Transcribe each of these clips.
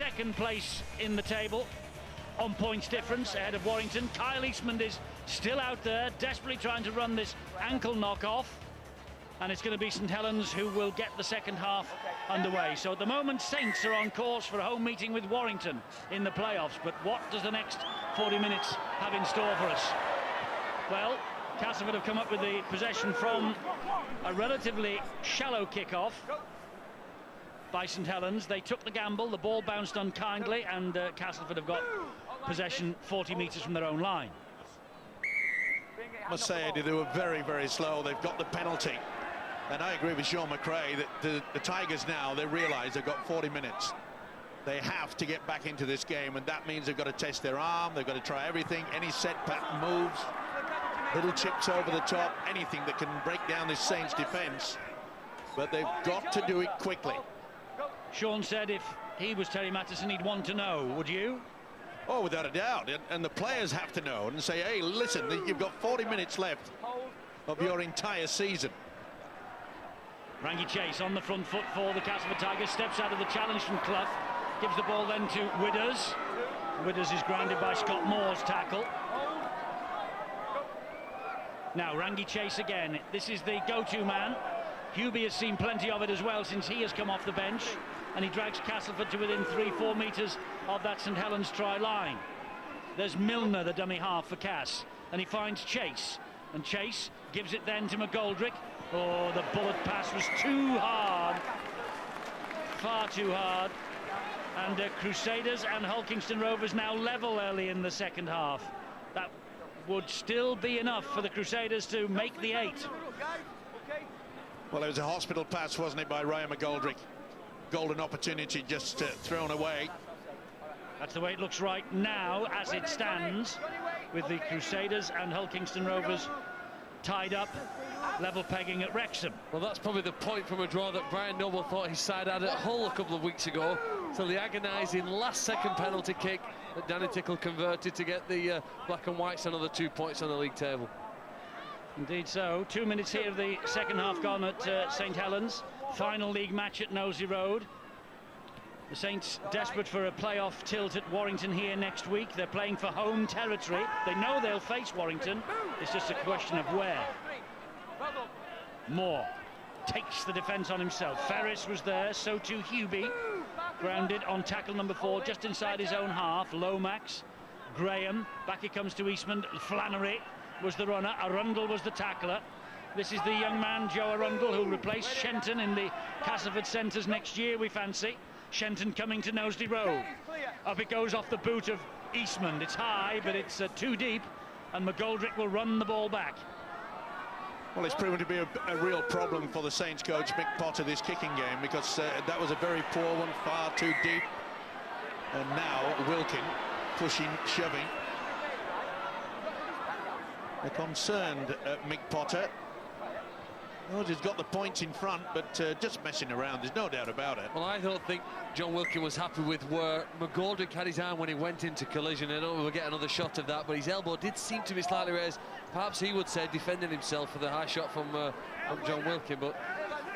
Second place in the table on points difference ahead of Warrington. Kyle Eastman is still out there, desperately trying to run this ankle knockoff. And it's going to be St Helens who will get the second half underway. So at the moment, Saints are on course for a home meeting with Warrington in the playoffs. But what does the next 40 minutes have in store for us? Well, Castleford have come up with the possession from a relatively shallow kick-off by St Helens. They took the gamble, the ball bounced unkindly, and Castleford have got possession 40 metres from their own line. I must say, Eddie, they were very, very slow. They've got the penalty. And I agree with Sean McRae that the Tigers now, they realise they've got 40 minutes. They have to get back into this game, and that means they've got to test their arm, they've got to try everything, any set pattern moves, little chips over the top, anything that can break down this Saints defence. But they've got to do it quickly. Sean said if he was Terry Mattison, he'd want to know. Would you? Oh, without a doubt. And the players have to know and say, hey, listen, you've got 40 minutes left of your entire season. Rangi Chase on the front foot for the Castleford Tigers, steps out of the challenge from Clough, gives the ball then to Widders. Widders is grounded by Scott Moore's tackle. Now Rangi Chase again. This is the go-to man. Hubie has seen plenty of it as well since he has come off the bench, and he drags Castleford to within 3-4 metres of that St Helens try line. There's Milner, the dummy half for Cass, and he finds Chase, and Chase gives it then to McGoldrick. Oh, the bullet pass was too hard, far too hard, and Crusaders and Hulkingston Rovers now level early in the second half. That would still be enough for the Crusaders to make the 8. Well, it was a hospital pass, wasn't it, by Ryan McGoldrick? Golden opportunity just thrown away. That's the way it looks right now as it stands, with the Crusaders and Hulkingston Rovers tied up, level pegging at Wrexham. Well, that's probably the point from a draw that Brian Noble thought his side had at Hull a couple of weeks ago. So the agonising last-second penalty kick that Danny Tickle converted to get the Black and Whites another 2 points on the league table. Indeed so. 2 minutes here of the second half gone at St Helens. Final league match at Knowsley Road. The Saints desperate for a playoff tilt at Warrington here next week. They're playing for home territory. They know they'll face Warrington. It's just a question of where. Moore takes the defence on himself. Ferris was there, so too Hubie. Grounded on tackle number 4, just inside his own half. Lomax, Graham, back he comes to Eastman. Flannery was the runner, Arundel was the tackler. This is the young man, Joe Arundel, who'll replace Shenton in the Castleford Centres next year, we fancy. Shenton coming to Knowsley Road. Up it goes off the boot of Eastman. It's high, but it's too deep, and McGoldrick will run the ball back. Well, it's proven to be a real problem for the Saints coach, Mick Potter, this kicking game, because that was a very poor one, far too deep. And now Wilkin pushing, shoving. They're concerned at Mick Potter. Oh, he's got the points in front, but just messing around, there's no doubt about it. Well, I don't think John Wilkin was happy with where McGoldrick had his arm when he went into collision. I don't know if we'll get another shot of that, but his elbow did seem to be slightly raised. Perhaps he would say defending himself for the high shot from John Wilkin, but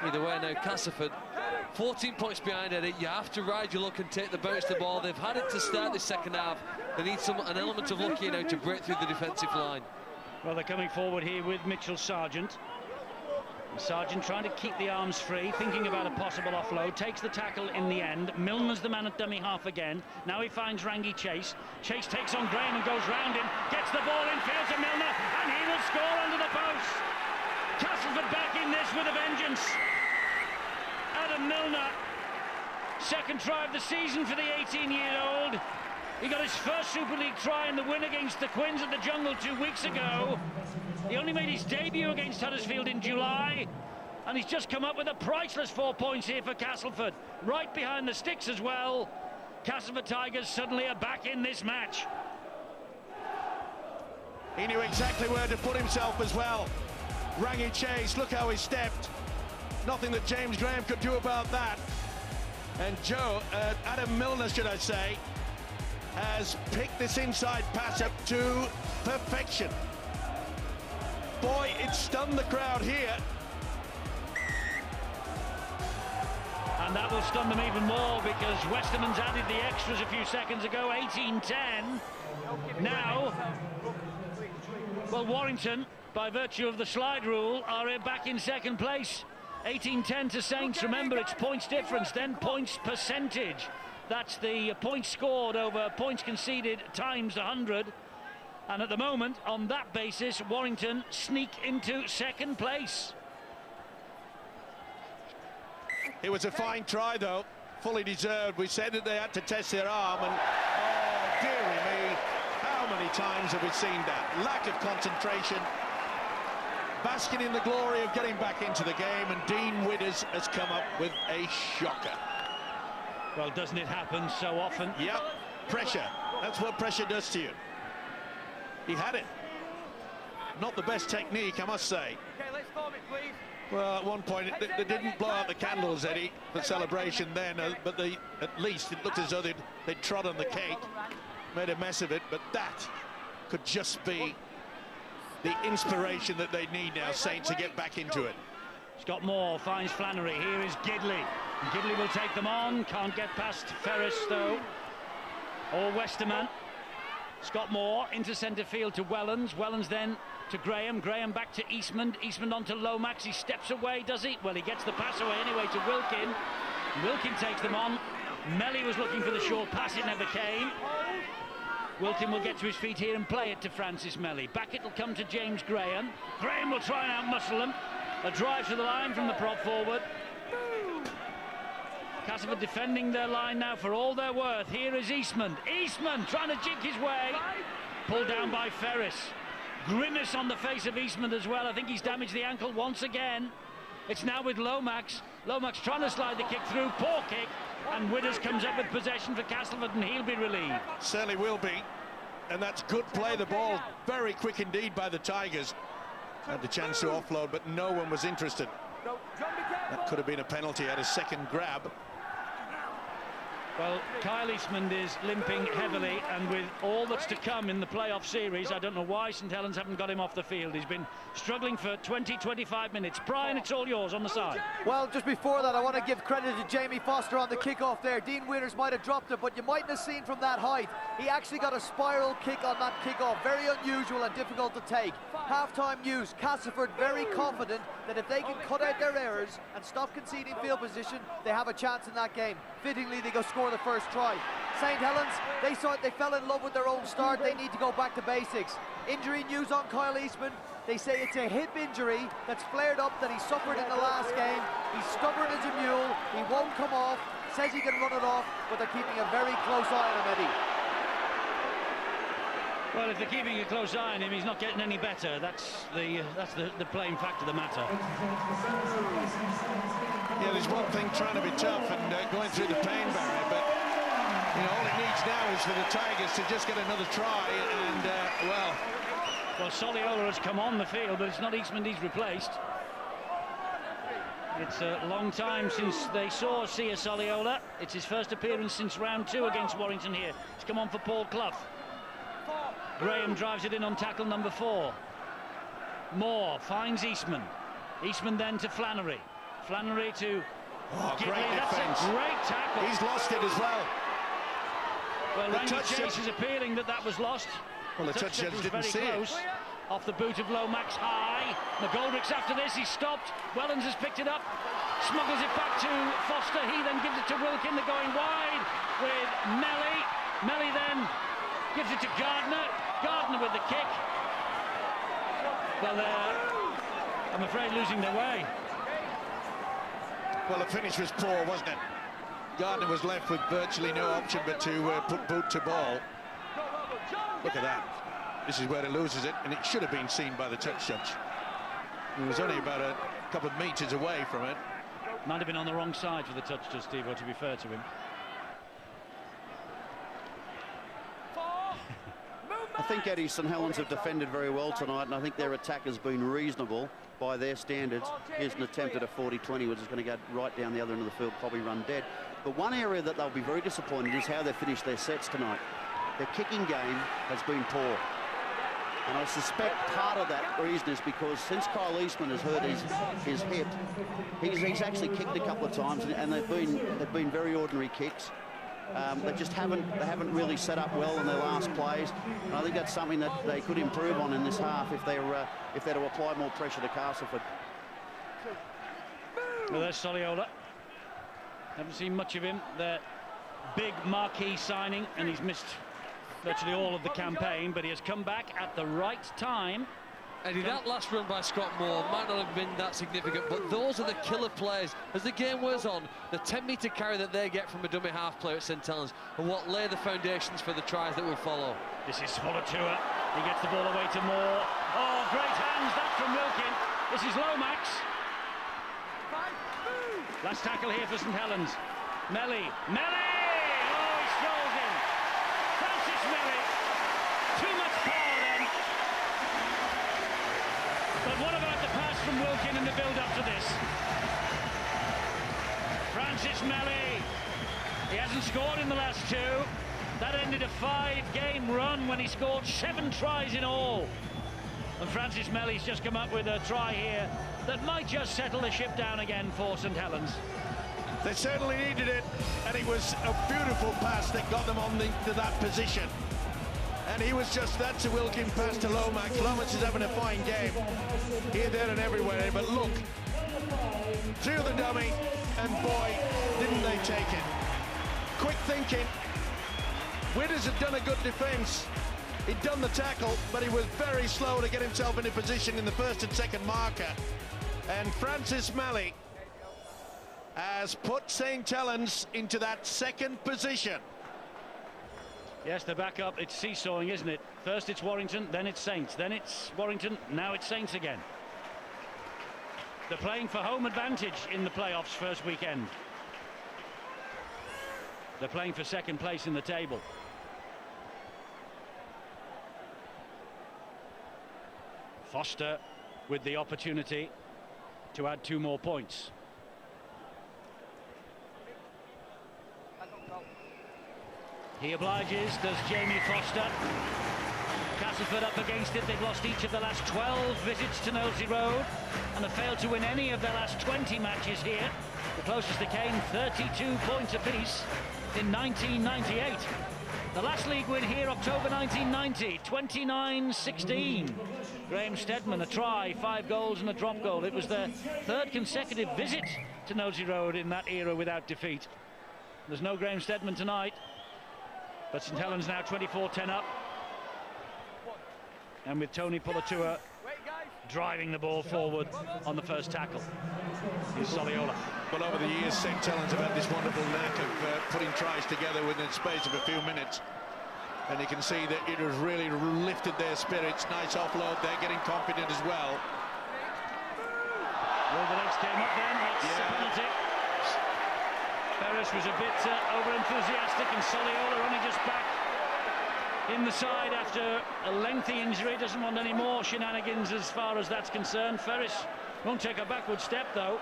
either way now, Castleford 14 points behind, Eddie. You have to ride your luck and take the bounce the ball. They've had it to start this second half. They need an element of luck here now to break through the defensive line. Well, they're coming forward here with Mitchell Sargent. Sargent trying to keep the arms free, thinking about a possible offload, takes the tackle in the end. Milner's the man at dummy half again. Now he finds Rangi Chase. Chase takes on Graham and goes round him, gets the ball in field to Milner, and he will score under the post. Castleford back in this with a vengeance. Adam Milner, second try of the season for the 18-year-old. He got his first Super League try in the win against the Quins at the Jungle 2 weeks ago. He only made his debut against Huddersfield in July, and he's just come up with a priceless 4 points here for Castleford. Right behind the sticks as well. Castleford Tigers suddenly are back in this match. He knew exactly where to put himself as well. Rangi Chase, look how he stepped. Nothing that James Graham could do about that. And Adam Milner, should I say, has picked this inside pass up to perfection. Boy, it stunned the crowd here. And And that will stun them even more because Westerman's added the extras a few seconds ago, 18-10. Now, well, Warrington, by virtue of the slide rule, are back in second place. 18-10 to Saints. Remember, it's points difference, then points percentage. That's the points scored over points conceded times 100. And at the moment, on that basis, Warrington sneak into second place. It was a fine try, though, fully deserved. We said that they had to test their arm, and oh, dearie me, how many times have we seen that? Lack of concentration, basking in the glory of getting back into the game, and Dean Withers has come up with a shocker. Well, doesn't it happen so often? Yep, pressure. That's what pressure does to you. He had it. Not the best technique, I must say. Okay, let's form it, please. Well, at one point, they didn't blow out the candles, Eddie, for celebration then, but at least it looked as though they'd trod on the cake, made a mess of it, but that could just be the inspiration that they need now, Saints, to get back into it. Scott Moore finds Flannery. Here is Gidley. Gidley will take them on. Can't get past Ferris, though. Or Westerman. Scott Moore into centre field to Wellens. Wellens then to Graham. Graham back to Eastman. Eastman on to Lomax. He steps away, does he? Well, he gets the pass away anyway to Wilkin. Wilkin takes them on. Melly was looking for the short pass. It never came. Wilkin will get to his feet here and play it to Francis Melly. Back it will come to James Graham. Graham will try and outmuscle them. A drive to the line from the prop forward. Castleford defending their line now for all they're worth. Here is Eastman. Eastman trying to jig his way. Pulled down by Ferris. Grimace on the face of Eastman as well. I think he's damaged the ankle once again. It's now with Lomax. Lomax trying to slide the kick through. Poor kick. And Withers comes up with possession for Castleford, and he'll be relieved. Certainly will be. And that's good play. The ball very quick indeed by the Tigers. Had the chance to offload, but no one was interested. That could have been a penalty at a second grab. Well, Kyle Eastman is limping heavily, and with all that's to come in the playoff series, I don't know why St Helens haven't got him off the field. He's been struggling for 20-25 minutes. Brian, it's all yours on the side. Well, just before that, I want to give credit to Jamie Foster on the kickoff there. Dean Withers might have dropped it, but you mightn't have seen from that height. He actually got a spiral kick on that kickoff. Very unusual and difficult to take. Half-time news, Castleford very confident that if they can cut out their errors and stop conceding field position, they have a chance in that game. Fittingly, they go score the first try. St Helens, they fell in love with their own start. They need to go back to basics. Injury news on Kyle Eastman. They say it's a hip injury that's flared up that he suffered in the last game. He's stubborn as a mule. He won't come off. Says he can run it off, but they're keeping a very close eye on him, Eddie. Well, if they're keeping a close eye on him, he's not getting any better. That's the plain fact of the matter. Yeah, there's one thing trying to be tough and going through the pain barrier, but you know all it needs now is for the Tigers to just get another try, and well, Soliola has come on the field, but it's not Eastman he's replaced. It's a long time since they saw Sia Soliola. It's his first appearance since round 2 against Warrington here. He's come on for Paul Clough. Graham drives it in on tackle number 4. Moore finds Eastman. Eastman then to Flannery. Flannery to Gidley. Great That's defense. a great tackle. He's lost it as well. Well, Randy Chase is appealing that was lost. Well, the touch judge didn't see it. Off the boot of Lomax high. McGoldrick's after this. He's stopped. Wellens has picked it up. Smuggles it back to Foster. He then gives it to Wilkin. They're going wide with Melly. Melly then gives it to Gardner. Gardner with the kick. Well, they're, I'm afraid, losing their way. Well, the finish was poor, wasn't it? Gardner was left with virtually no option but to put boot to ball. Look at that. This is where he loses it, and it should have been seen by the touch judge. He was only about a couple of metres away from it. Might have been on the wrong side for the touch judge, Steve, to be fair to him. I think Eddie, St Helens have defended very well tonight, and I think their attack has been reasonable by their standards. Here's an attempt at a 40-20, which is going to go right down the other end of the field, probably run dead. But one area that they'll be very disappointed is how they finish their sets tonight. Their kicking game has been poor. And I suspect part of that reason is because since Kyle Eastman has hurt his hip, he's actually kicked a couple of times, and they've been very ordinary kicks. They just haven't really set up well in their last plays. And I think that's something that they could improve on in this half if they're to apply more pressure to Castleford. Well, there's Soliola. Haven't seen much of him. The big marquee signing, and he's missed virtually all of the campaign, but he has come back at the right time. Eddie, that last run by Scott Moore might not have been that significant, but those are the killer plays. As the game wears on, the 10-metre carry that they get from a dummy half player at St Helens are what lay the foundations for the tries that will follow. This is Swalatua. He gets the ball away to Moore. Oh, great hands, that from Wilkin. This is Lomax. Last tackle here for St Helens. Melly. Oh, he strolls in. Francis Melly. Too much power then. But what about the pass from Wilkin in the build-up to this? Francis Melly. He hasn't scored in the last two. That ended a 5-game run when he scored 7 tries in all. And Francis Melly's just come up with a try here that might just settle the ship down again for St Helens. They certainly needed it, and it was a beautiful pass that got them to that position. And he was just, that's a Wilkin pass to Lomax. Lomax is having a fine game here, there and everywhere, but look, through the dummy, and boy, didn't they take it. Quick thinking. Withers had done a good defence. He'd done the tackle, but he was very slow to get himself into position in the first and second marker. And Francis Melly has put St Helens into that second position. Yes, they're back up. It's seesawing, isn't it? First it's Warrington, then it's Saints, then it's Warrington, now it's Saints again. They're playing for home advantage in the playoffs first weekend. They're playing for second place in the table. Foster with the opportunity to add 2 more points. He obliges, does Jamie Foster. Castleford up against it. They've lost each of the last 12 visits to Knowsley Road and have failed to win any of their last 20 matches here. The closest they came, 32 points apiece in 1998. The last league win here, October 1990, 29-16. Graham Steadman, a try, 5 goals and a drop goal. It was their 3rd consecutive visit to Knowsley Road in that era without defeat. There's no Graham Steadman tonight, but St Helens now 24-10 up. And with Tony Pulatua driving the ball forward on the first tackle. Here's Soliola. Well, over the years, St Helens have had this wonderful knack of putting tries together within the space of a few minutes. And you can see that it has really lifted their spirits. Nice offload. They're getting confident as well. Well, the legs came up then. That's a penalty. Ferris was a bit over-enthusiastic, and Soliola only just back in the side after a lengthy injury. Doesn't want any more shenanigans as far as that's concerned. Ferris won't take a backward step, though.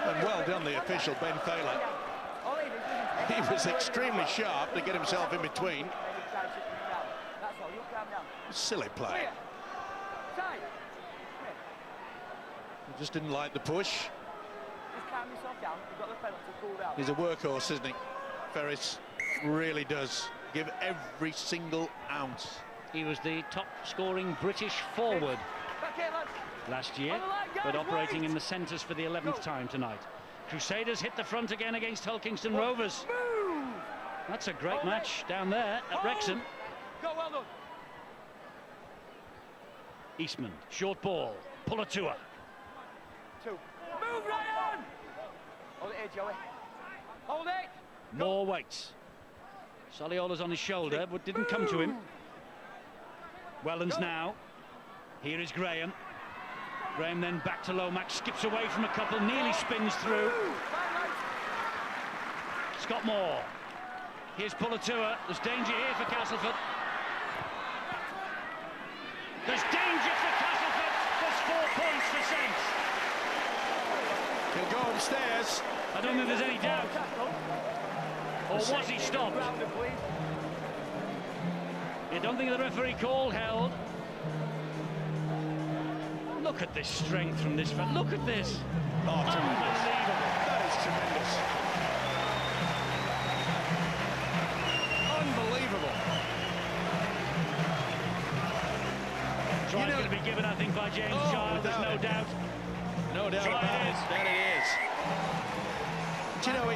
And well done, the official, Ben Thaler. He was extremely sharp to get himself in between. Silly play. He just didn't like the push. He's a workhorse, isn't he? Ferris really does give every single ounce. He was the top scoring British forward last year, but operating in the centres for the 11th time tonight. Crusaders hit the front again against Hull Kingston Rovers. That's a great match down there at Wrexham. Eastman, short ball, Pulatua. Move, Ryan! Hold it here, Joey. Hold it! More waits. Soliola's on his shoulder, but didn't come to him. Wellens now. Here is Graham. Graham then back to Lomax, skips away from a couple, nearly spins through. Scott Moore. Here's Pulatua. There's danger here for Castleford. There's danger for Castleford. There's 4 points for Saints. He'll go upstairs. I don't think there's any doubt. Or was he stopped? You don't think the referee call held? Look at this strength from this man. Look at this. Oh, tremendous. Unbelievable. That is tremendous. Unbelievable. Try's going to be given, I think, by James Child. There's no doubt. No doubt Try about it it. is. That it is. Do you know,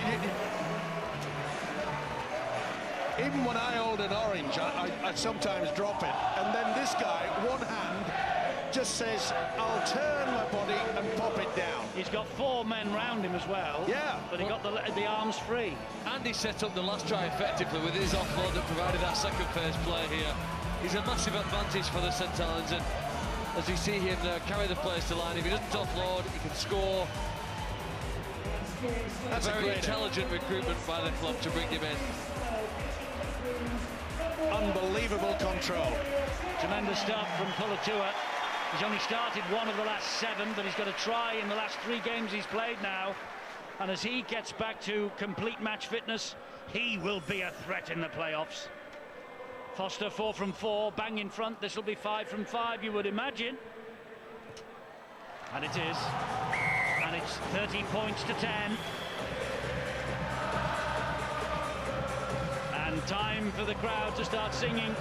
even when I hold an orange, I sometimes drop it. And then this guy, one hand, just says, I'll turn my body and pop it down. He's got 4 men round him as well. Yeah. But he got the arms free. And he set up the last try effectively with his offload that provided that second phase play here. He's a massive advantage for the St Helens, and as you see him carry the players to line, if he doesn't offload, he can score. That's a very intelligent recruitment by the club to bring him in. Unbelievable control. Tremendous start from Pulatua. He's only started 1 of the last 7, but he's got a try in the last 3 games he's played now. And as he gets back to complete match fitness, he will be a threat in the playoffs. Foster 4 from 4, bang in front. This will be 5 from 5, you would imagine. And it is. And it's 30 points to 10. And time for the crowd to start singing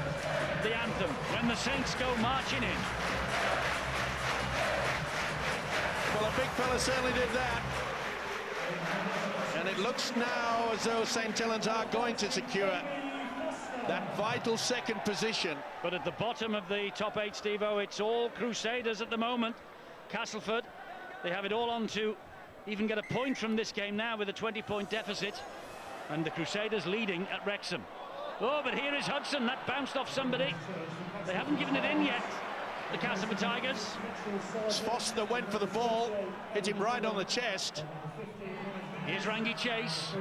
the anthem when the Saints go marching in. Well, a big fella certainly did that. And it looks now as though St Helens are going to secure that vital second position. But at the bottom of the top 8, Steve-O, it's all Crusaders at the moment. Castleford, they have it all on to even get a point from this game now with a 20-point deficit. And the Crusaders leading at Wrexham. Oh, but here is Hudson. That bounced off somebody. They haven't given it in yet, the Castleford Tigers. Foster went for the ball, hit him right on the chest. Here's Rangi Chase.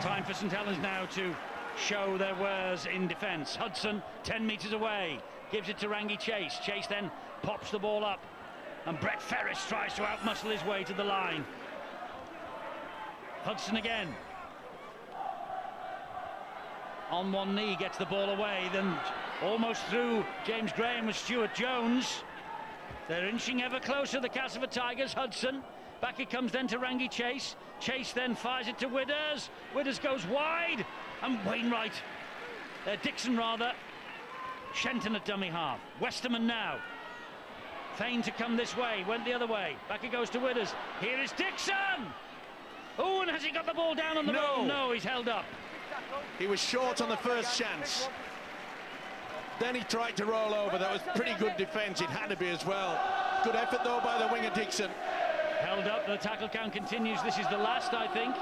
Time for St Helens now to show their wares in defence. Hudson, 10 metres away, gives it to Rangi Chase. Chase then pops the ball up, and Brett Ferris tries to outmuscle his way to the line. Hudson again. On one knee, gets the ball away, then almost through James Graham with Stuart Jones. They're inching ever closer, the Castleford Tigers. Hudson, back it comes then to Rangi Chase. Chase then fires it to Widders. Widders goes wide, and Wainwright, Dixon rather, Shenton at dummy half. Westerman now. Fain to come this way, went the other way. Back it goes to Widders. Here is Dixon! Oh, and has he got the ball down on the roll? No, he's held up. He was short on the first chance. Then he tried to roll over. That was pretty good defence. It had to be as well. Good effort, though, by the winger Dixon. Held up. The tackle count continues. This is the last, I think.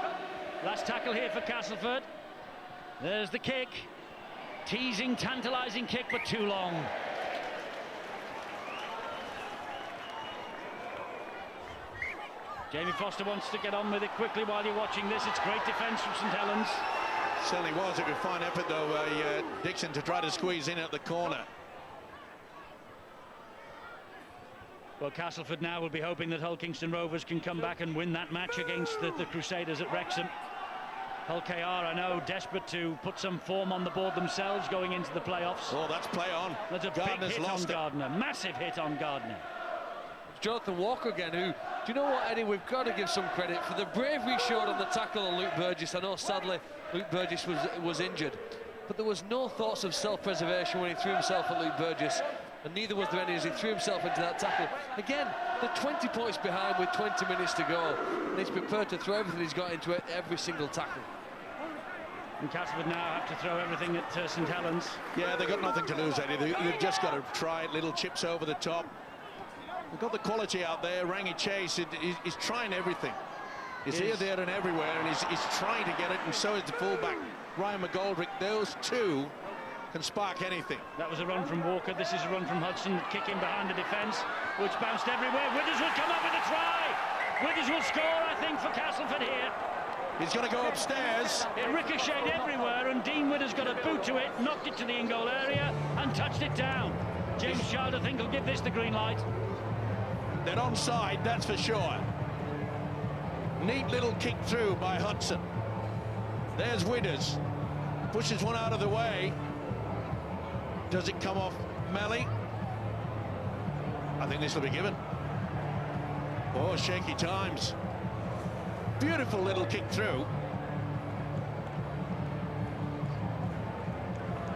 Last tackle here for Castleford. There's the kick. Teasing, tantalising kick, but too long. Jamie Foster wants to get on with it quickly while you're watching this. It's great defence from St Helens. Certainly was. A good fine effort, though, by Dixon to try to squeeze in at the corner. Well, Castleford now will be hoping that Hull Kingston Rovers can come back and win that match against the Crusaders at Wrexham. Hull KR, I know, desperate to put some form on the board themselves going into the playoffs. Oh, that's play on. That's a Gardner's big hit on lost it. Gardner. Massive hit on Gardner. Jonathan Walker again, who, do you know what, Eddie, we've got to give some credit for the bravery he showed on the tackle on Luke Burgess. I know, sadly, Luke Burgess was injured, but there was no thoughts of self-preservation when he threw himself at Luke Burgess, and neither was there any as he threw himself into that tackle. Again, they're 20 points behind with 20 minutes to go, and he's prepared to throw everything he's got into it, every single tackle. And Castleford now have to throw everything at St Helens. Yeah, they've got nothing to lose, Eddie. They've just got to try it. Little chips over the top. They've got the quality out there. Rangi Chase is trying everything. He's here, there and everywhere, and he's trying to get it, and so is the fullback, Ryan McGoldrick. Those two can spark anything. That was a run from Walker. This is a run from Hudson, kicking behind the defence, which bounced everywhere. Widders will come up with a try. Widders will score, I think, for Castleford here. He's going to go upstairs. It ricocheted everywhere, and Dean Widders got a boot to it, knocked it to the in-goal area, and touched it down. James Child, I think, will give this the green light. They're onside, that's for sure. Neat little kick through by Hudson. There's Widders. Pushes one out of the way. Does it come off Melly? I think this will be given. Oh, shaky times. Beautiful little kick through.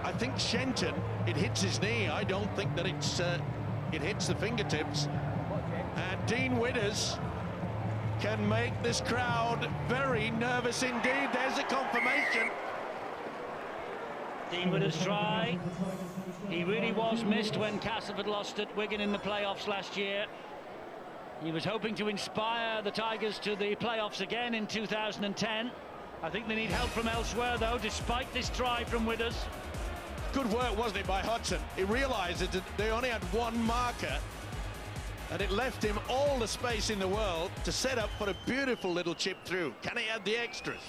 I think Shenton, it hits his knee. I don't think that it hits the fingertips. And Dean Widders can make this crowd very nervous indeed. There's a confirmation. Dean Widders' try. He really was missed when Castleford lost at Wigan in the playoffs last year. He was hoping to inspire the Tigers to the playoffs again in 2010. I think they need help from elsewhere, though, despite this try from Widders. Good work, wasn't it, by Hudson? He realised that they only had one marker, and it left him all the space in the world to set up for a beautiful little chip through. Can he add the extras?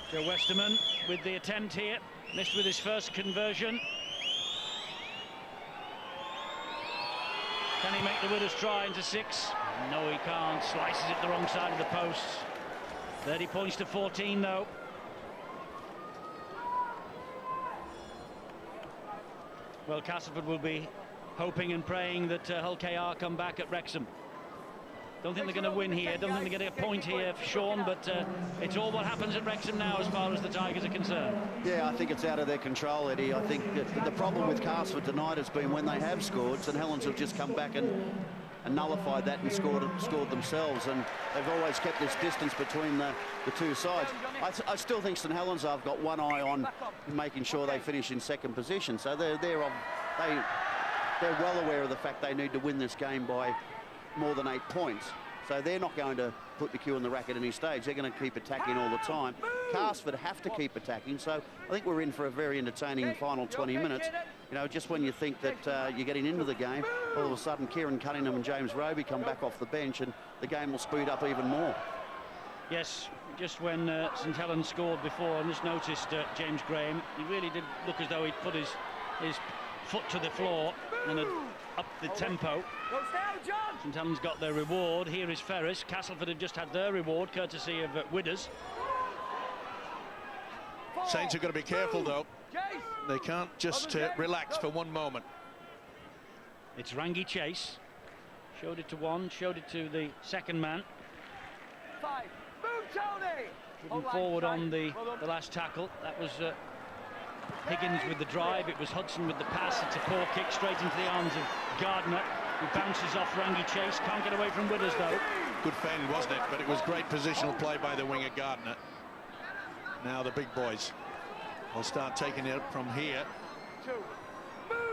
Joe Westerman with the attempt here, missed with his first conversion. Can he make the Widders try into 6? No, he can't. Slices it the wrong side of the post. 30 points to 14, though. Well, Castleford will be hoping and praying that Hull KR come back at Wrexham. Don't think they're going to win here. Don't think they're getting a point here for Sean, but it's all what happens at Wrexham now as far as the Tigers are concerned. Yeah, I think it's out of their control, Eddie. I think that the problem with Castleford tonight has been when they have scored, St Helens have just come back and nullified that and scored themselves, and they've always kept this distance between the two sides. I still think St Helens have got one eye on making sure they finish in second position, so they're well aware of the fact they need to win this game by more than 8 points. So they're not going to put the cue in the rack at any stage. They're going to keep attacking all the time. Castleford have to keep attacking, so I think we're in for a very entertaining final 20 minutes. You know, just when you think that you're getting into the game, all of a sudden Kieran Cunningham and James Roby come back off the bench and the game will speed up even more. Yes, just when St Helens scored before, I just noticed James Graham. He really did look as though he'd put his foot to the floor and had upped the tempo. St Helens got their reward. Here is Ferris. Castleford have just had their reward, courtesy of Widders. Saints have got to be careful, though. They can't just relax for one moment. It's Rangi Chase. Showed it to one, showed it to the second man. Driven forward on the last tackle. That was Higgins with the drive. It was Hudson with the pass. It's a poor kick straight into the arms of Gardner, who bounces off Rangi Chase. Can't get away from Widders, though. Good fend, wasn't it? But it was great positional play by the winger Gardner. Now the big boys will start taking it from here.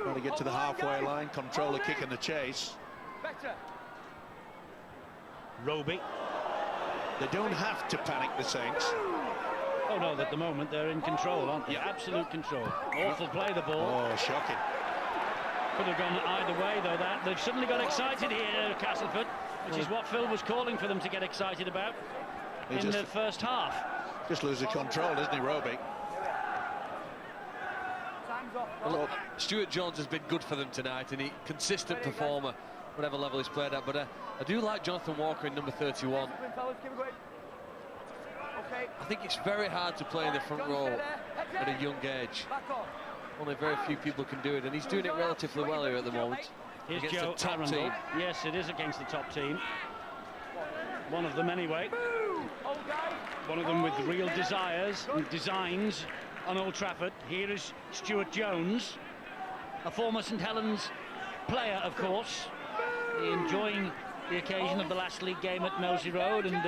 Trying to get to the halfway line, control the kick and the chase. Roby. They don't have to panic, the Saints. Oh no, at the moment they're in control, aren't they? Yep. Absolute control. Awful play, the ball. Oh, shocking. Could have gone either way, though. That they've suddenly got excited here, Castleford, which is what Phil was calling for them to get excited about in the first half. Just loses control, doesn't he, Roby? Well, Stuart Jones has been good for them tonight, and consistent performer, whatever level he's played at. But I do like Jonathan Walker in number 31. I think it's very hard to play in the front row at a young age. Only very few people can do it, and he's doing it relatively well here at the moment. Here's against Joe the top Arundel. team. Yes, it is against the top team. One of them anyway. One of them with real desires and designs on Old Trafford. Here is Stuart Jones, a former St Helens player, of course, enjoying the occasion of the last league game at Nosey Road and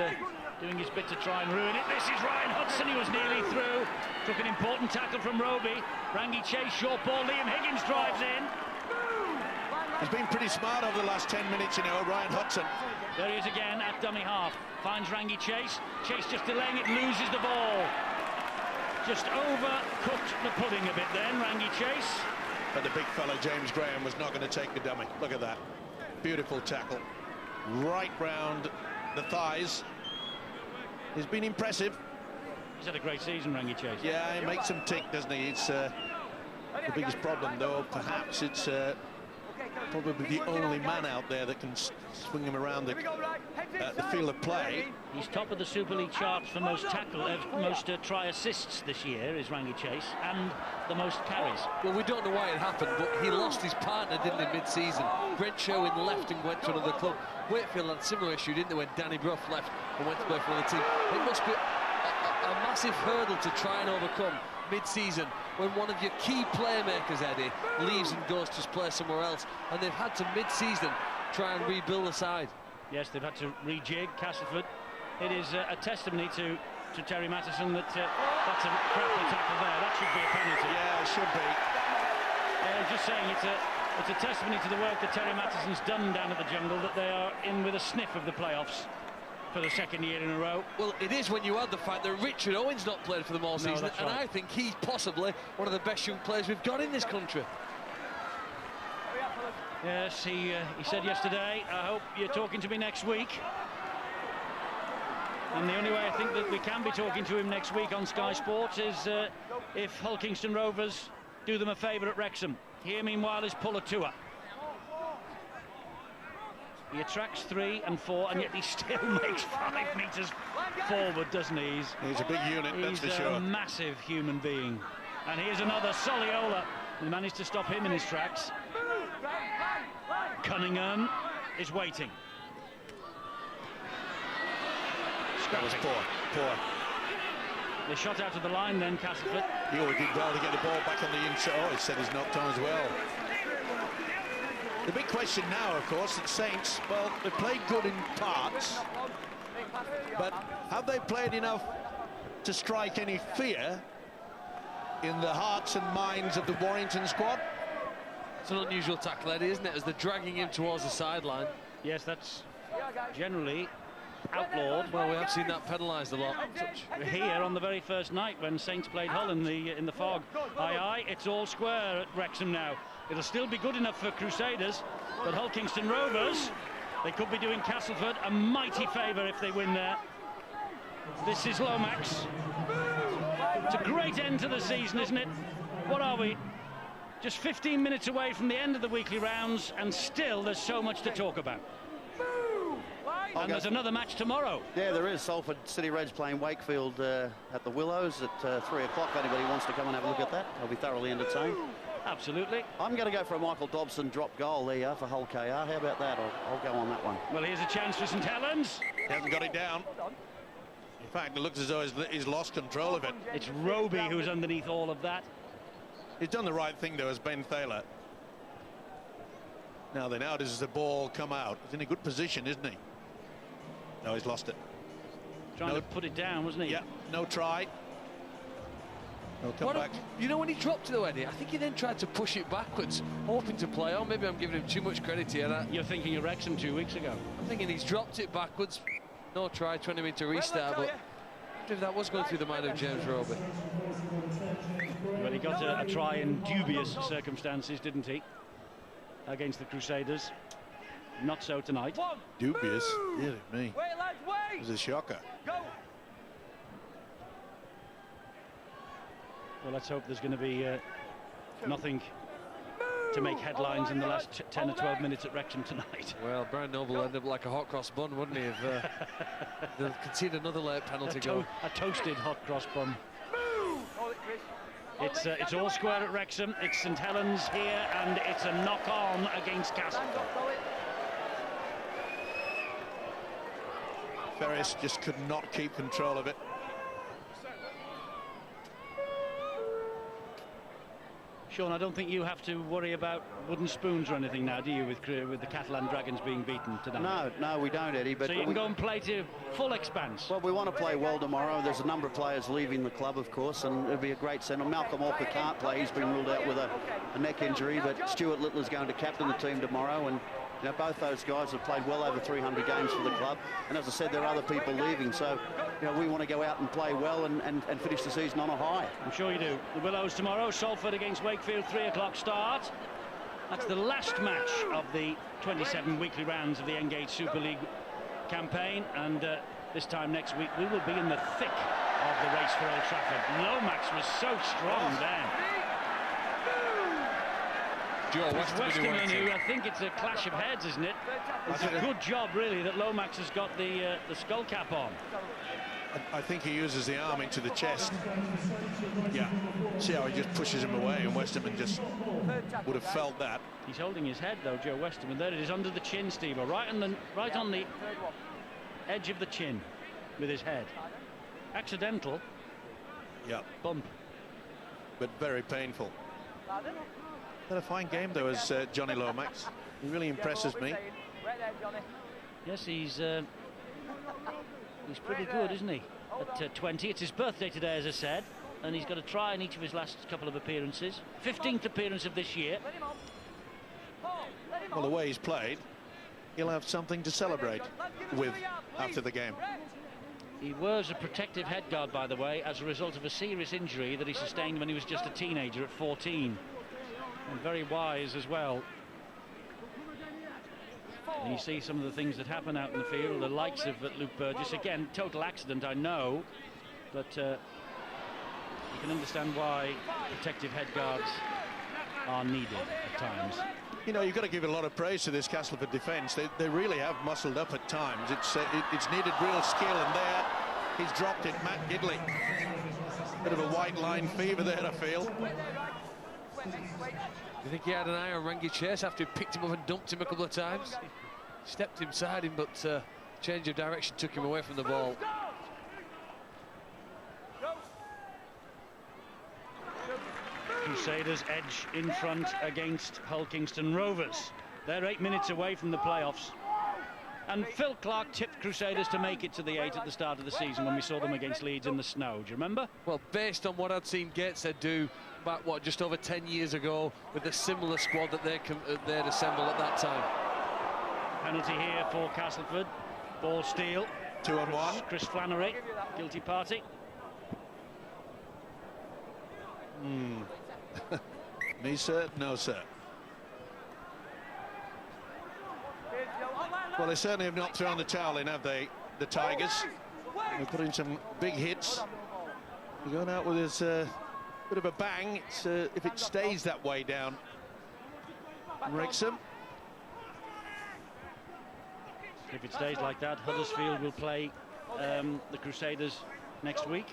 doing his bit to try and ruin it. This is Ryan Hudson. He was nearly through. Took an important tackle from Roby. Rangi Chase, short ball. Liam Higgins drives in. He's been pretty smart over the last 10 minutes, you know, Ryan Hudson. There he is again at dummy half. Finds Rangi Chase. Chase just delaying it, loses the ball. Just overcooked the pudding a bit then, Rangi Chase. But the big fella, James Graham, was not going to take the dummy. Look at that. Beautiful tackle. Right round the thighs. He's been impressive. He's had a great season, Rangi Chase. Yeah, he makes them tick, doesn't he? It's the biggest problem, though. Perhaps it's probably the only man out there that can swing him around the the field of play. He's top of the Super League charts for most try assists this year, is Rangi Chase, and the most carries. Well, we don't know why it happened, but he lost his partner, didn't he, mid-season? Brent Sherwin left and went to another club. Wakefield had a similar issue, didn't they, when Danny Brough left and went to play for another team. It must be a massive hurdle to try and overcome mid-season when one of your key playmakers, Eddie, leaves and goes to play somewhere else, and they've had to mid-season try and rebuild the side. Yes, they've had to rejig Castleford. It is a testimony to Terry Mattison that that's a crappy tackle there. That should be a penalty. Yeah, it should be. I'm just saying it's a testimony to the work that Terry Mattison's done down at the Jungle, that they are in with a sniff of the playoffs for the second year in a row. Well, it is when you add the fact that Richard Owen's not played for them all season, and right. I think he's possibly one of the best young players we've got in this country. Yes, he said yesterday, I hope you're talking to me next week. And the only way I think that we can be talking to him next week on Sky Sports is if Hull Kingston Rovers do them a favour at Wrexham. Here, meanwhile, is Pulatua. He attracts 3 and 4, and yet he still makes 5 metres forward, doesn't he? He's a big unit, that's for sure. He's a massive human being. And here's another Soliola. He managed to stop him in his tracks. Cunningham is waiting. That was poor. They shot out of the line then, Castleford. He did well to get the ball back on the inside. Oh, he set his knock down as well. The big question now, of course, that Saints, well, they played good in parts, but have they played enough to strike any fear in the hearts and minds of the Warrington squad? It's an unusual tackle, Eddie, isn't it, as they're dragging him towards the sideline. Yes, that's generally outlawed. Well, we have seen that penalised a lot. Here on the very first night when Saints played Hull in the fog. Aye, it's all square at Wrexham now. It'll still be good enough for Crusaders, but Hull Kingston Rovers, they could be doing Castleford a mighty favour if they win there. This is Lomax. It's a great end to the season, isn't it? What are we? Just 15 minutes away from the end of the weekly rounds, and still there's so much to talk about. And there's another match tomorrow. Yeah, there is. Salford City Reds playing Wakefield at the Willows at 3 o'clock. If anybody wants to come and have a look at that, they'll be thoroughly entertained. Absolutely. I'm going to go for a Michael Dobson drop goal there for Hull KR. How about that? I'll go on that one. Well, here's a chance for St Helens. He hasn't got it down. In fact, it looks as though he's lost control of it. It's Roby who's underneath all of that. He's done the right thing, though, as Ben Thaler. Now does the ball come out? He's in a good position, isn't he? No, he's lost it. Trying to put it down, wasn't he? Yeah, no try. He'll come back. You know, when he dropped it though, Eddie, I think he then tried to push it backwards, hoping to play on. Maybe I'm giving him too much credit here. You're thinking of Wrexham 2 weeks ago. I'm thinking he's dropped it backwards. No try, 20 minutes to restart, but I wonder if that was going through the mind of James Roby. Well, he got a try in dubious circumstances, didn't he? Against the Crusaders. Not so tonight. Dubious? Really, me. It was a shocker. Well, let's hope there's going to be nothing to make headlines in the last 10 or 12 minutes at Wrexham tonight. Well, Brian Noble will end up like a hot cross bun, wouldn't he, if they'll concede another late penalty goal. A toasted hot cross bun. It's all square at Wrexham. It's St Helens here, and it's a knock-on against Castleford. Ferris just could not keep control of it. Sean, I don't think you have to worry about wooden spoons or anything now, do you, with the Catalan Dragons being beaten tonight? No, we don't, Eddie. But so you can go and play to full expanse. Well, we want to play well tomorrow. There's a number of players leaving the club, of course, and it'll be a great send. Malcolm Walker can't play. He's been ruled out with a neck injury, but Stuart Littler's going to captain the team tomorrow, and you know, both those guys have played well over 300 games for the club. And as I said, there are other people leaving. So, you know, we want to go out and play well and finish the season on a high. I'm sure you do. The Willows tomorrow, Salford against Wakefield, 3 o'clock start. That's the last match of the 27 weekly rounds of the Engage Super League campaign. And this time next week, we will be in the thick of the race for Old Trafford. Lomax was so strong then. Joe Westerman who went in. I think it's a clash of heads, isn't it? It's a good job, really, that Lomax has got the skull cap on. I think he uses the arm into the chest. Yeah. See how he just pushes him away, and Westerman just would have felt that. He's holding his head, though, Joe Westerman. There it is, under the chin, Steve. Right on the edge of the chin with his head. Accidental. Yeah. Bump. But very painful. Had a fine game, though, as Johnny Lomax. He really impresses me. Yes, he's pretty good, isn't he? At 20. It's his birthday today, as I said, and he's got a try in each of his last couple of appearances. 15th appearance of this year. Well, the way he's played, he'll have something to celebrate with after the game. He wears a protective headguard, by the way, as a result of a serious injury that he sustained when he was just a teenager at 14. And very wise as well. And you see some of the things that happen out in the field, the likes of Luke Burgess. Again, total accident, I know, but you can understand why protective headguards are needed at times. You know, you've got to give a lot of praise to this Castleford defence. They really have muscled up at times. It's needed real skill, and there he's dropped it. Matt Gidley. Bit of a white line fever there, I feel. Do you think he had an eye on Rangi Chase after he picked him up and dumped him a couple of times? Stepped inside him, but change of direction took him away from the ball. Crusaders edge in front against Hull Kingston Rovers. They're 8 minutes away from the playoffs. And Phil Clark tipped Crusaders to make it to the 8 at the start of the season when we saw them against Leeds in the snow. Do you remember? Well, based on what I'd seen Gateshead do back, just over 10 years ago with a similar squad that they'd assembled at that time. Penalty here for Castleford. Ball steal. 2-on-1. Chris Flannery, guilty party. Me, sir? No, sir. Well, they certainly have not thrown the towel in, have they, the Tigers? They're putting some big hits. They're going out with this bit of a bang. It's, if it stays that way down Wrexham. If it stays like that, Huddersfield will play the Crusaders next week.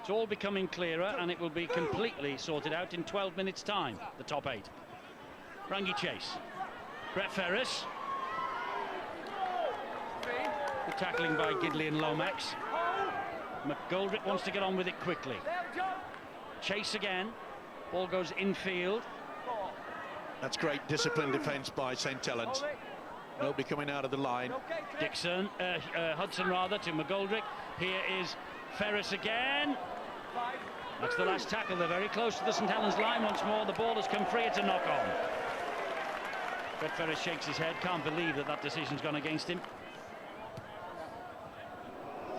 It's all becoming clearer, and it will be completely sorted out in 12 minutes' time, the top 8. Rangi Chase. Brett Ferris. The tackling by Gidley and Lomax. McGoldrick wants to get on with it quickly. Chase again. Ball goes infield. That's great disciplined defence by St Helens. Nobody coming out of the line. Hudson rather, to McGoldrick. Here is Ferris again. That's the last tackle. They're very close to the St Helens line once more. The ball has come free. It's a knock-on. Brett Ferris shakes his head. Can't believe that decision's gone against him.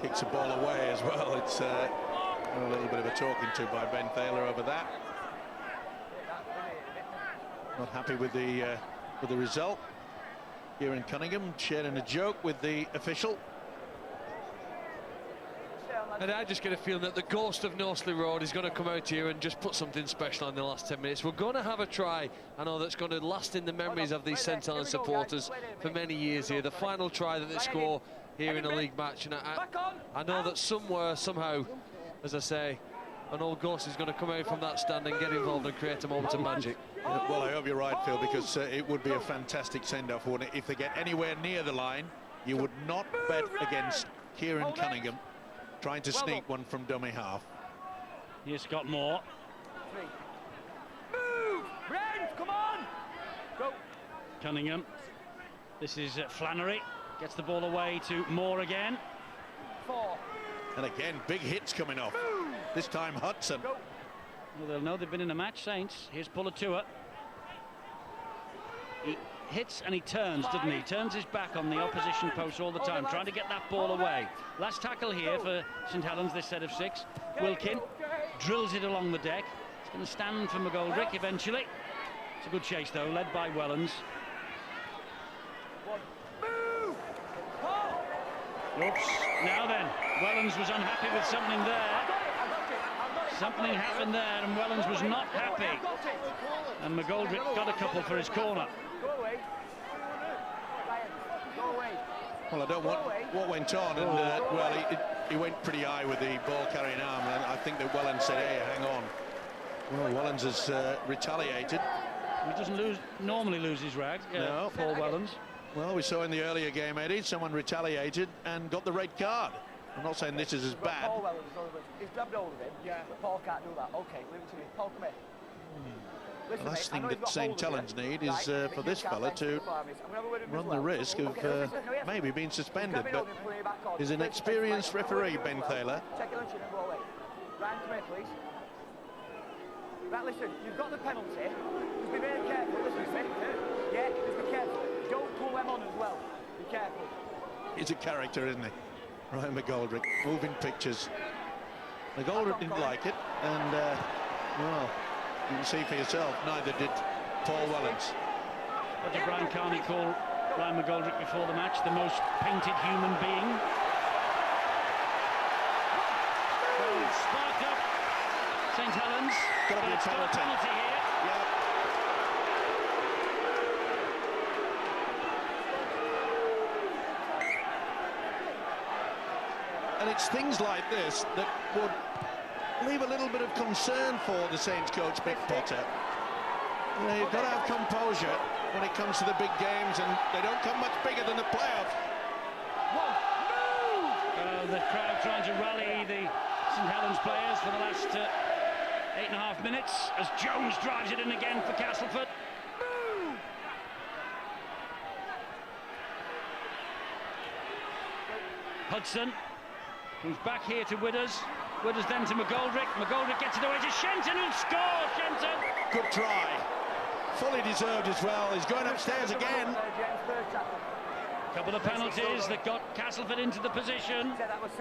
Kicks the ball away as well. It's a little bit of a talking to by Ben Thaler over that. Not happy with the result. Kieran Cunningham sharing a joke with the official. And I just get a feeling that the ghost of Knowsley Road is going to come out here and just put something special in the last 10 minutes. We're going to have a try, I know, that's going to last in the memories of these St Helens supporters for many years here. The final try that they score here in a league match. And I know that somewhere, somehow, as I say, an old ghost is going to come out from that stand and get involved and create a moment of magic. Well, I hope you're right, Phil, because it would be a fantastic send-off, wouldn't it? If they get anywhere near the line, you would not bet against Kieran Cunningham trying to sneak one from dummy half. Here's Scott Moore. Move! Brent, come on! Go. Cunningham. This is Flannery. Gets the ball away to Moore again. 4. And again, big hits coming off. This time Hudson. Go. Well, they'll know they've been in a match, Saints. Here's Pulatua. He hits and he turns, doesn't he? Turns his back on the opposition post all the time, trying to get that ball away. Last tackle here for St Helens, this set of 6. Wilkin drills it along the deck. It's going to stand for McGoldrick eventually. It's a good chase, though, led by Wellens. Oops. Now then, Wellens was unhappy with something there. Something happened there, and Wellens was not happy. And McGoldrick got a couple for his corner. Well, I don't want what went on, and well, he went pretty high with the ball-carrying arm, and I think that Wellens said, hey, hang on. Well, Wellens has retaliated. He doesn't normally lose his rag, no. Paul Wellens. Well, we saw in the earlier game, Eddie, someone retaliated and got the red card. I'm not saying this is as bad. Paul Wellens, he's grabbed hold of him. Yeah. But Paul can't do that. Okay, leave it to me. Paul, come here. Listen, The last thing that St. Helens need is for this fella to run the risk of maybe being suspended, but he's an experienced referee, Ben Thaler. Check your lunch and go away. Ryan, come here, please. Right, listen, you've got the penalty. Just be very careful. Listen to me. Yeah, just be careful. Don't pull them on as well. Be careful. He's a character, isn't he? Ryan McGoldrick, moving pictures. McGoldrick didn't like it, and well, you can see for yourself, neither did Paul Wellens. What did Brian Carney call Ryan McGoldrick before the match? The most painted human being. Well, it's sparked up St. Helens. Got to be a penalty here. Yeah. And it's things like this that would leave a little bit of concern for the Saints coach, Mick Potter. You know, you've got to have composure when it comes to the big games, and they don't come much bigger than the playoffs. The crowd trying to rally the St. Helens players for the last 8.5 minutes as Jones drives it in again for Castleford. Hudson, who's back here to Widders. Widders then to McGoldrick. McGoldrick gets it away to Shenton, who scores. Shenton. Good try. Fully deserved as well. He's going upstairs again. Couple of penalties that got Castleford into the position.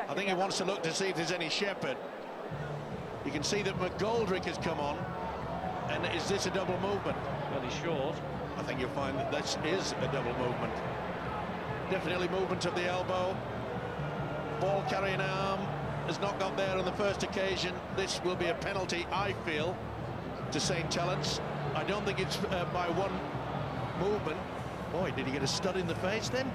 I think he wants to look to see if there's any shepherd. You can see that McGoldrick has come on. And is this a double movement? Well, he's short. I think you'll find that this is a double movement. Definitely movement of the elbow. Ball carrying arm has not got there on the first occasion. This will be a penalty, I feel, to St. Helens. I don't think it's by one movement. Boy, did he get a stud in the face then?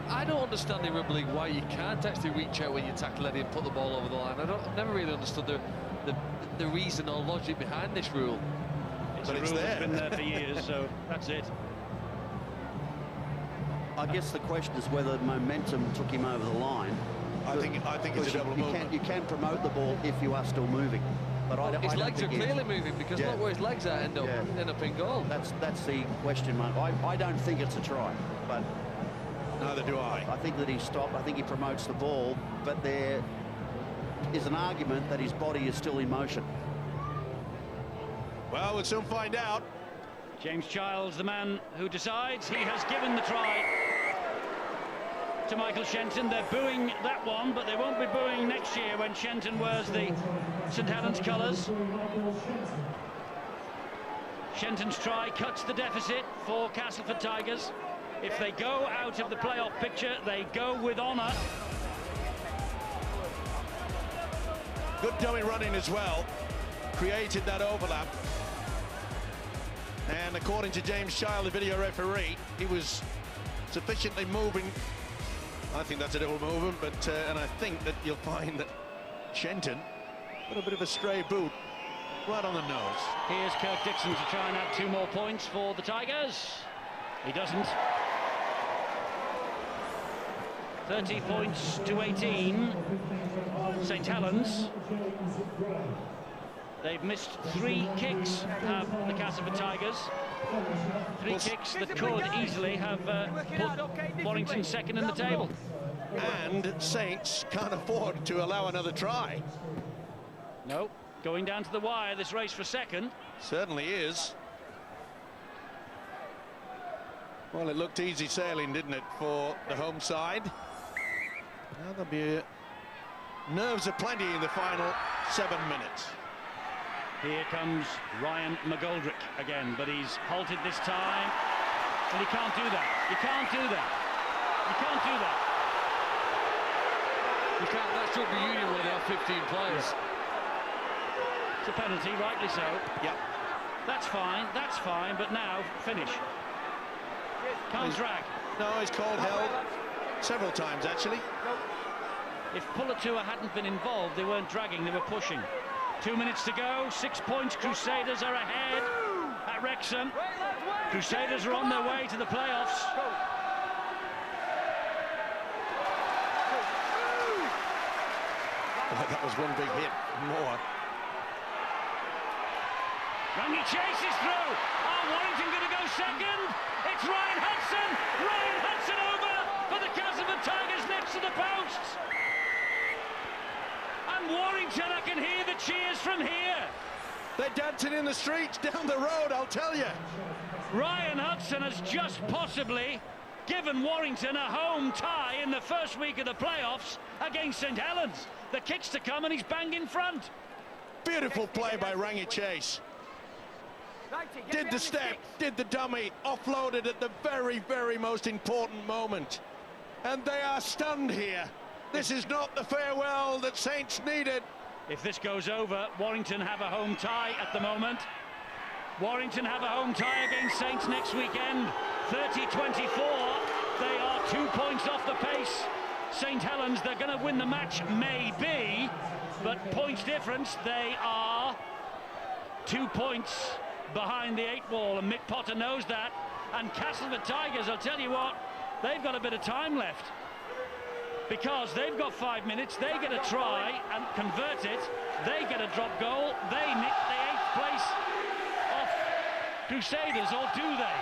I don't understand in rugby league why you can't actually reach out when you tackle Eddie and put the ball over the line. I've never really understood the reason or logic behind this rule. But it's there. It's been there for years, so that's it. I guess the question is whether momentum took him over the line. I think it's a double movement. You can promote the ball if you are still moving. But his legs are clearly moving, because look where his legs are end up in goal. That's the question mark. I don't think it's a try, but neither do I. I think that he stopped. I think he promotes the ball, but there is an argument that his body is still in motion. Well, we'll soon find out. James Childs, the man who decides. He has given the try to Michael Shenton. They're booing that one, but they won't be booing next year when Shenton wears the St. Helens colours. Shenton's try cuts the deficit for Castleford Tigers. If they go out of the playoff picture, they go with honour. Good dummy running as well. Created that overlap. And according to James Child, the video referee, he was sufficiently moving. I think that's a double movement, but and I think that you'll find that Shenton got a bit of a stray boot right on the nose. Here's Kirk Dixon to try and add 2 more points for the Tigers. He doesn't. 30 points to 18. St. Helens. They've missed 3 kicks, have the Castleford Tigers. 3 kicks that could easily have put Warrington second in the table. And Saints can't afford to allow another try. No, going down to the wire, this race for second. Certainly is. Well, it looked easy sailing, didn't it, for the home side? Now there'll be nerves aplenty in the final 7 minutes. Here comes Ryan McGoldrick again, but he's halted this time. And he can't do that. You can't do that. You can't do that. You can't. That's rugby union where they have 15 players. It's a penalty, rightly so. Yep. That's fine, but now finish. Can't drag. No, he's called held several times, actually. If Pulatua hadn't been involved, they weren't dragging, they were pushing. 2 minutes to go, 6 points. Crusaders are ahead at Wrexham. Crusaders are on their way to the playoffs. Oh, that was one big hit. More. Rangi chases through. Oh, Warrington going to go second. It's Ryan Hudson. Ryan Hudson over for the Castleford Tigers next to the posts. And Warrington, I can hear the cheers from here. They're dancing in the streets down the road, I'll tell you. Ryan Hudson has just possibly given Warrington a home tie in the first week of the playoffs against St Helens. The kick's to come and he's banged in front. Beautiful play by Rangi Chase. Did the step, did the dummy, offloaded at the very, very most important moment. And they are stunned here. This is not the farewell that Saints needed. If this goes over, Warrington have a home tie at the moment. Warrington have a home tie against Saints next weekend. 30-24. They are 2 points off the pace. St Helens, they're going to win the match, maybe, but points difference, they are 2 points behind the 8 ball, and Mick Potter knows that. And Castleford Tigers, I'll tell you what, they've got a bit of time left, because they've got 5 minutes. They get a try and convert it, they get a drop goal, they nick the 8th place off Crusaders, or do they?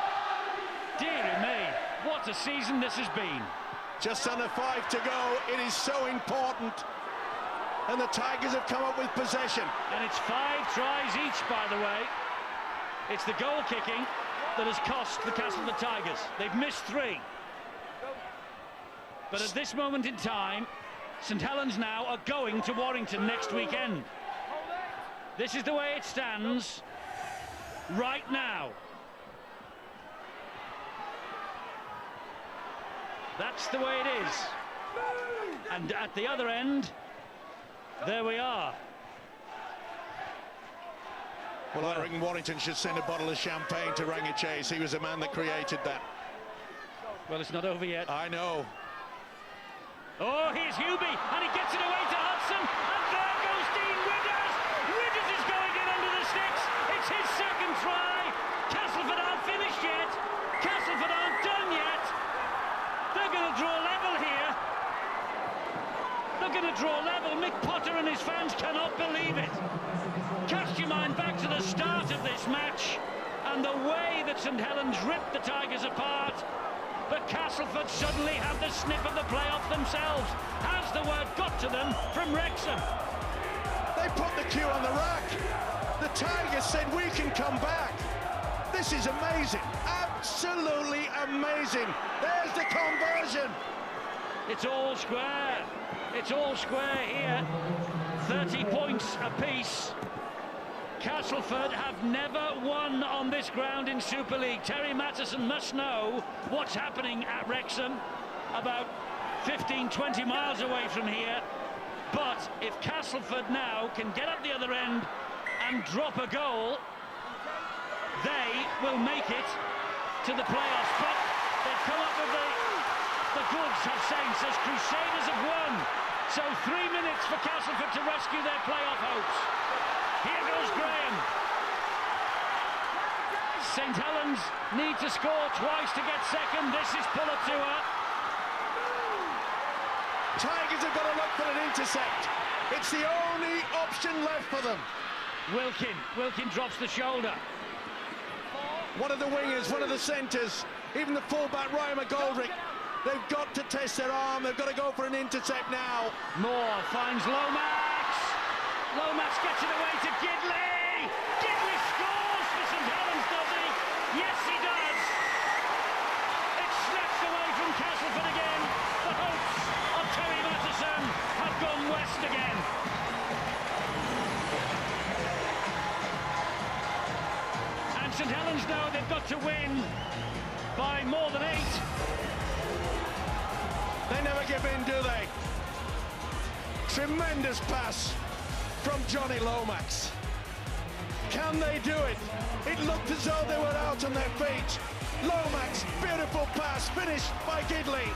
Dear me, what a season this has been. Just under 5 to go. It is so important. And the Tigers have come up with possession. And it's 5 tries each, by the way. It's the goal kicking that has cost the Castleford Tigers. They've missed 3. But at this moment in time, St Helens now are going to Warrington next weekend. This is the way it stands right now. That's the way it is. And at the other end, there we are. Well, I reckon Warrington should send a bottle of champagne to Rangi Chase. He was the man that created that. Well, it's not over yet. I know. Oh, here's Hubie, and he gets it away to Hudson, and there goes Dean Widders. Widders is going in under the sticks. It's his second try. Castleford aren't finished yet. Castleford aren't done yet. They're going to draw level here. They're going to draw level. Mick Potter and his fans cannot believe it. Cast your mind back to the start of this match and the way that St Helens ripped the Tigers apart. But Castleford suddenly have the sniff of the playoff themselves. Has the word got to them from Wrexham? They put the cue on the rack. The Tigers said, we can come back. This is amazing. Absolutely amazing. There's the conversion. It's all square. It's all square here. 30 points apiece. Castleford have never won on this ground in Super League. Terry Mattison must know what's happening at Wrexham, about 15-20 miles away from here. But if Castleford now can get up the other end and drop a goal, they will make it to the playoffs. But they've come up with the goods, have Saints, as Crusaders have won. So 3 minutes for Castleford to rescue their playoff hopes. Here goes Graham. St Helens need to score twice to get second. This is Pulatua. Tigers have got to look for an intercept. It's the only option left for them. Wilkin drops the shoulder. One of the wingers, one of the centres, even the fullback Ryan McGoldrick, they've got to test their arm. They've got to go for an intercept now. Moore finds Lomax. Lomax gets it away to Gidley. Gidley scores for St Helens, does he? Yes, he does. It's snatched away from Castleford again. The hopes of Terry Mattison have gone west again. And St Helens know they've got to win by more than 8. They never give in, do they? Tremendous pass from Johnny Lomax. Can they do it? It looked as though they were out on their feet. Lomax, beautiful pass, finished by Gidley.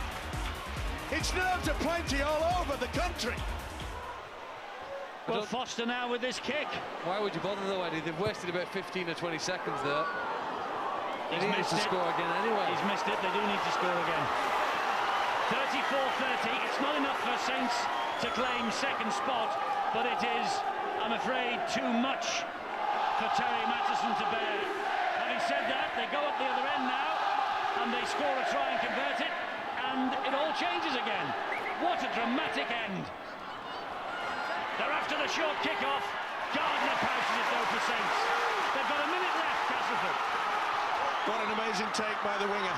It's nerves aplenty all over the country. Well, Foster now with this kick. Why would you bother though, Eddie? They've wasted about 15 or 20 seconds there. They He's needed to score again anyway. He's missed it. They do need to score again. 34-30. It's not enough for Saints to claim second spot, but it is, I'm afraid, too much for Terry Mattison to bear. Having said that, they go at the other end now, and they score a try and convert it, and it all changes again. What a dramatic end. They're after the short kick-off. Gardner pouches it though for Saints. They've got a minute left, Castleford. What an amazing take by the winger,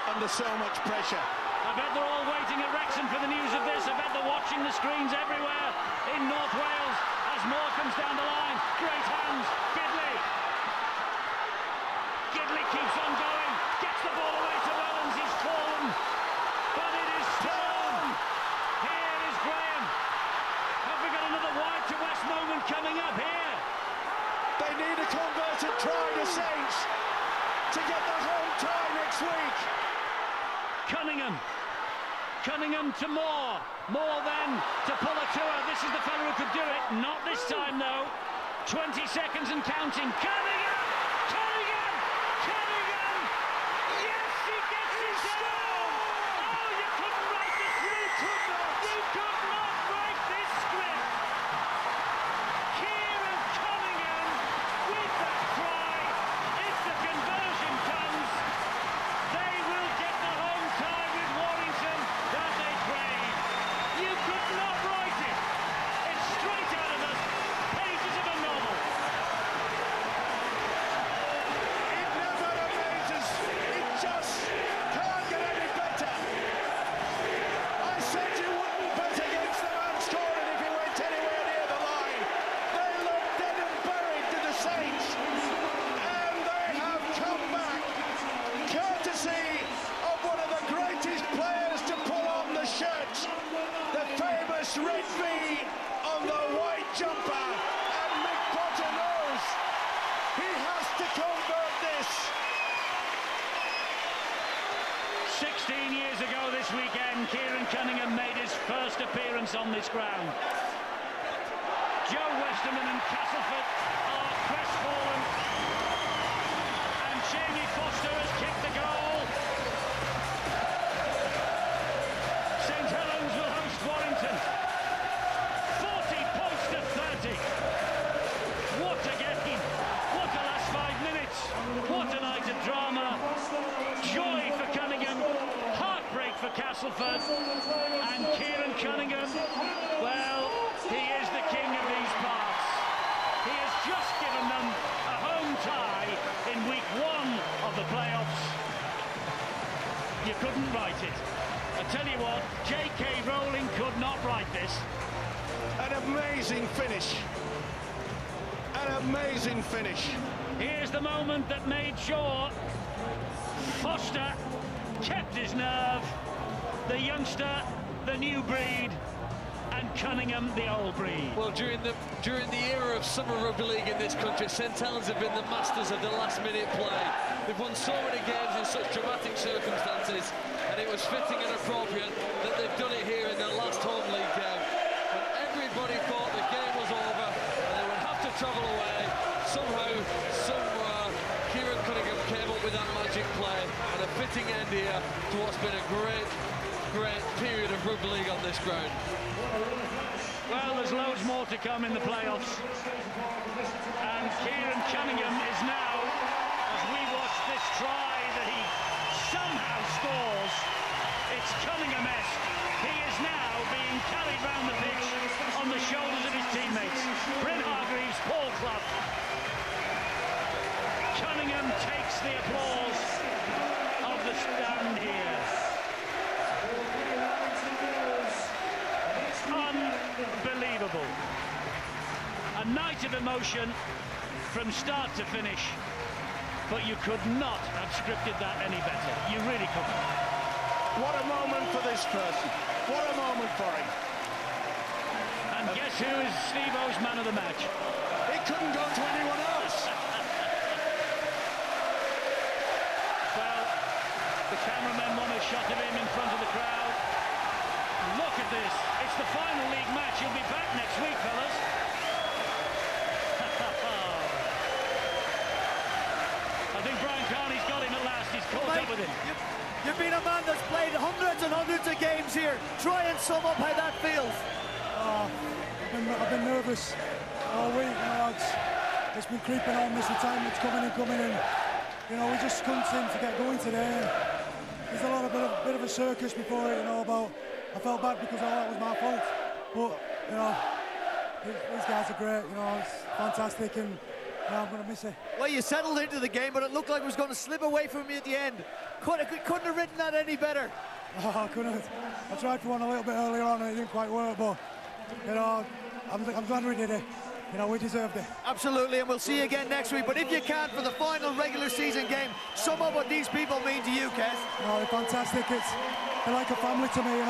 under so much pressure. I bet they're all waiting at Wrexham for the news of this. I bet they're watching the screens everywhere in North Wales as Moore comes down the line. Great hands, Gidley. Gidley keeps on going, gets the ball away to Helens. He's fallen, but it is still on. Here is Graham. Have we got another wide to West moment coming up here? They need a converted try to Saints to get the home tie next week. Cunningham to Moore. Moore then to Pulatua. This is the fellow who could do it. Not this time though. 20 seconds and counting. Cunningham! Yes, he gets it down! Oh, you couldn't write the script! You could not write this script! Kieran Cunningham with that try. If the conversion comes, they will get the home tie with Warrington that they crave. You could not write it. It's straight out of the pages of a novel. It never amazes. It just can't get any better. I said you wouldn't bet against the man scoring if he went anywhere near the line. They look dead and buried to the Saints, and they have come back, courtesy of one of the greatest players to pull on the shirt, the famous red V on the white jumper, and Mick Potter knows he has to convert this. 16 years ago this weekend, Kieran Cunningham made his first appearance on this ground. Joe Westerman and Castleford are crestfallen, and Jamie Foster has kicked the goal. St Helens will host Warrington. 40 points to 30. What a game! What a last 5 minutes! What a night of drama! Joy for Cunningham, heartbreak for Castleford, and Kieran Cunningham, well, he is the king of these parts. He has just given them a home tie in week 1 of the playoffs. You couldn't write it. I tell you what, J.K. Rowling could not write this. An amazing finish. An amazing finish. Here's the moment that made sure Foster kept his nerve, the youngster, the new breed, and Cunningham, the old breed. Well, during the era of summer rugby league in this country, St Helens have been the masters of the last-minute play. They've won so many games in such dramatic circumstances, and it was fitting and appropriate that they've done it here in their last home league game. When everybody thought the game was over and they would have to travel away, somehow, somewhere, Kieran Cunningham came up with that magic play, and a fitting end here to what's been a great period of rugby league on this ground. Well, there's loads more to come in the playoffs, and Kieran Cunningham is now, as we watch this try that he somehow scores, it's Cunningham-esque. He is now being carried round the pitch on the shoulders of his teammates. Bryn Hargreaves, Paul Clough. Cunningham takes the applause of the stand here. Unbelievable. A night of emotion from start to finish, but you could not have scripted that any better. You really couldn't. What a moment for this person. What a moment for him. And guess who is Steve-O's man of the match? He it couldn't go to anyone else. Well, the cameramen want a shot of him in front of the crowd. Look at this. It's the final league match. He'll be back next week, fellas. I think Brian Carney's got him at last. He's caught up with him. You've been a man that's played hundreds and hundreds of games here. Try and sum up how that feels. I've been nervous all week. It's been creeping on. This retirement's coming and we just couldn't seem to get going today. There's a bit of a circus before it, about. I felt bad because all that was my fault. But these guys are great. It's fantastic, and I'm going to miss it. Well, you settled into the game, but it looked like it was going to slip away from you at the end. Couldn't have written that any better. I couldn't. I tried for one a little bit earlier on, and it didn't quite work. But I'm glad we did it. We deserved it. Absolutely, and we'll see you again next week. But if you can, for the final regular season game, sum up what these people mean to you, Kes. They're fantastic. They're like a family to me.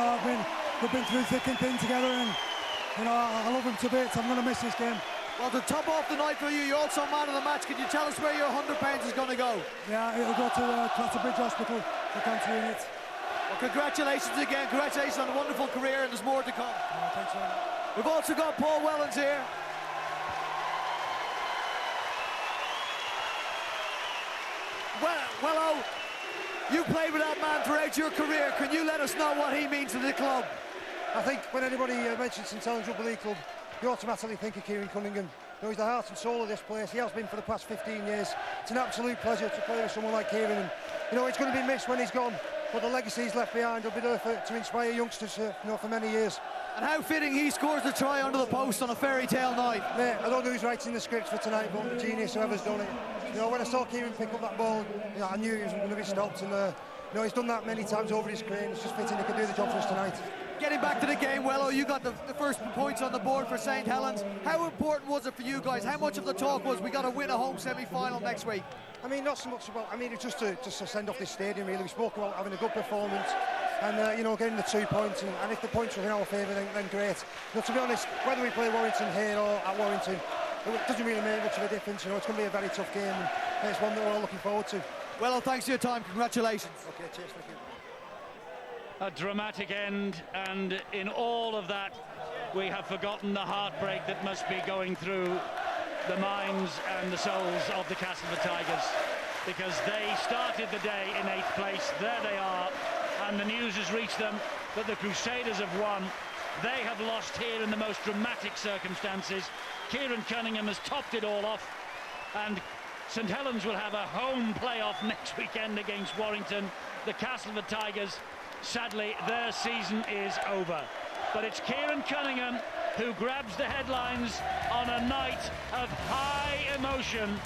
We've been through thick and thin together, and I love them to bits. I'm going to miss this game. Well, to top off the night for you, you're also man of the match. Can you tell us where your £100 is going to go? Yeah, it'll go to Castleford Hospital for cancer units. Well, congratulations again. Congratulations on a wonderful career, and there's more to come. Thanks very much. We've also got Paul Wellens here. Well, you played with that man throughout your career. Can you let us know what he means to the club? I think when anybody mentions St Helens Rugby League Club, you automatically think of Kieran Cunningham. He's the heart and soul of this place. He has been for the past 15 years. It's an absolute pleasure to play with someone like Kieran. And, it's going to be missed when he's gone, but the legacy he's left behind will be there to inspire youngsters for many years. And how fitting he scores the try under the post on a fairy tale night. Mate, I don't know who's writing the scripts for tonight, but genius whoever's done it. When I saw Kieran pick up that ball, I knew he was going to be stopped. And he's done that many times over his career. It's just fitting he could do the job for us tonight. Getting back to the game, Wello, you got the first points on the board for St Helens. How important was it for you guys? How much of the talk was we got to win a home semi-final next week? Not so much about. It's just to send off this stadium. Really, we spoke about having a good performance, and getting the 2 points. And if the points were in our favour, then great. To be honest, whether we play Warrington here or at Warrington, it doesn't really make much of a difference. It's going to be a very tough game, and it's one that we're all looking forward to. Well, thanks for your time. Congratulations. Okay, cheers. Thank you. A dramatic end, and in all of that, we have forgotten the heartbreak that must be going through the minds and the souls of the Castleford Tigers, because they started the day in 8th place. There they are, and the news has reached them that the Crusaders have won. They have lost here in the most dramatic circumstances. Kieran Cunningham has topped it all off, and St Helens will have a home playoff next weekend against Warrington. The Castleford Tigers, sadly, their season is over. But it's Kieran Cunningham who grabs the headlines on a night of high emotion.